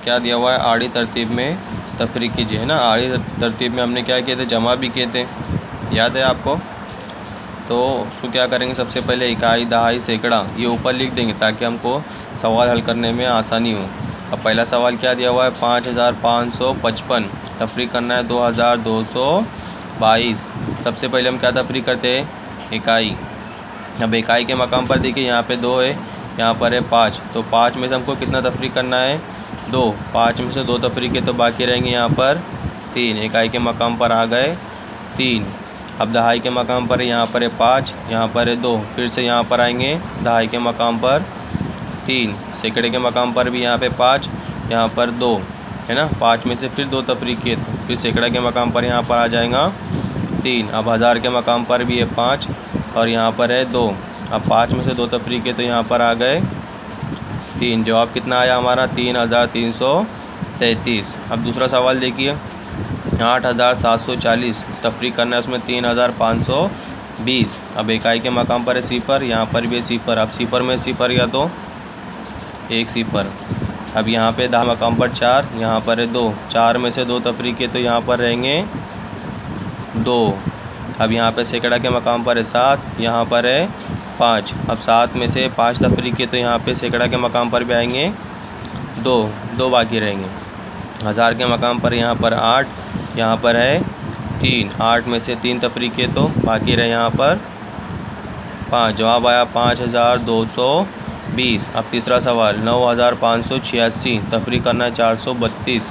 क्या दिया हुआ है, आड़ी तरतीब में तफरीक कीजिए, है ना। आड़ी तरतीब में हमने क्या किए थे, जमा भी किए थे, याद है आपको। तो उसको क्या करेंगे, सबसे पहले इकाई, दहाई, सैकड़ा ये ऊपर लिख देंगे ताकि हमको सवाल हल करने में आसानी हो। अब पहला सवाल क्या दिया हुआ है, 5555 तफरीक करना है 2222। सबसे पहले हम क्या तफरीक करते हैं, इकाई। अब इकाई के मकाम पर देखिए यहाँ पे 2 है, यहाँ पर है 5, तो 5 में से हमको कितना तफरीक करना है, 2। 5 में से 2 तफरीक है तो बाकी रहेंगे यहाँ पर 3। इकाई के मकाम पर आ गए 3। अब दहाई के मकाम पर यहाँ पर है 5, यहाँ पर है 2, फिर से यहाँ पर आएंगे दहाई के मकाम पर 3। सैकड़े के मकाम पर भी यहाँ पे 5, यहाँ पर 2, है ना। 5 में से फिर 2 तफरीक किए तो फिर सैकड़ा के मकाम पर यहाँ पर आ जाएगा 3। अब हज़ार के मकाम पर भी है 5 और यहाँ पर है 2। अब 5 में से 2 तफरीक किए तो यहाँ पर आ गए 3। जवाब कितना आया हमारा, 3333। अब दूसरा सवाल देखिए, 8740 तफरीक करना है, उसमें 3520। अब इकाई के मकाम पर है 0, यहाँ पर भी है 0। अब 0 में 0 या तो 1 0। अब यहाँ पे दहा मकाम पर 4, यहाँ पर है 2। 4 में से 2 तफरीक है तो यहाँ पर रहेंगे 2। अब यहाँ पे सैकड़ा के मकाम पर है 7, यहाँ पर है 5। अब 7 में से 5 तफरीक है तो यहाँ पे सैकड़ा के मकाम पर भी आएंगे 2 बाकी रहेंगे। हज़ार के मकाम पर यहाँ पर 8, यहाँ पर है 3। 8 में से 3 तफरीक है तो बाकी रहे यहाँ पर 5। जवाब आया 5220। अब तीसरा सवाल, 9586 तफरीक करना है 432।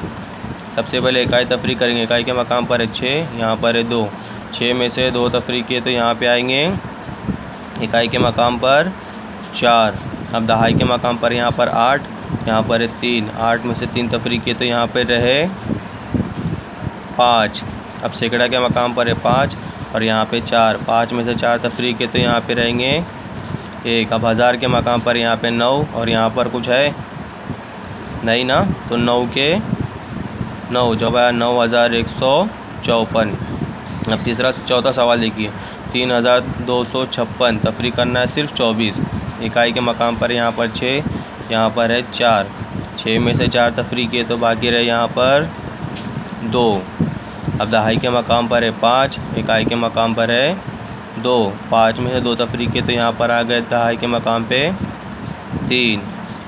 सबसे पहले इकाई तफरीक करेंगे, इकाई के मकाम पर है 6, यहाँ पर है 2। 6 में से 2 तफरीक किए तो यहाँ पे आएंगे इकाई के मकाम पर 4। अब दहाई के मकाम पर यहाँ पर 8, यहाँ पर है 3। 8 में से 3 तफरीक किए तो यहाँ पे रहे 5। अब सैकड़ा के मकाम पर है 5 और यहाँ पे 4। 5 में से 4 तफरीक किए तो यहाँ पे रहेंगे 1। अब हज़ार के मकाम पर यहाँ पे 9 और यहाँ पर कुछ है नहीं ना, तो 9 के 9, जवाब आया 9154। अब चौथा सवाल देखिए, 3256 तफरीक करना है सिर्फ 24। इकाई के मकाम पर यहाँ पर 6, यहाँ पर है 4। 6 में से 4 तफरीक है तो बाकी रहे यहाँ पर 2। अब दहाई के मकाम पर है 5, इकाई के मकाम पर है 2। 5 में से 2 तफरीक है तो यहाँ पर आ गए दहाई के मकाम पे 3।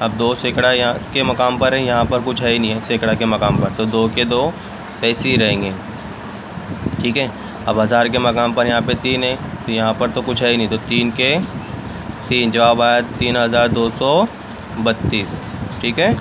अब 2 सैकड़ा यहाँ के मकाम पर है, यहाँ पर कुछ है ही नहीं है सैकड़ा के मकाम पर, तो 2 के 2 ऐसे ही रहेंगे, ठीक है। अब हज़ार के मकाम पर यहाँ पे 3 है तो यहाँ पर तो कुछ है ही नहीं, तो 3 के 3। जवाब आया 3232, ठीक है।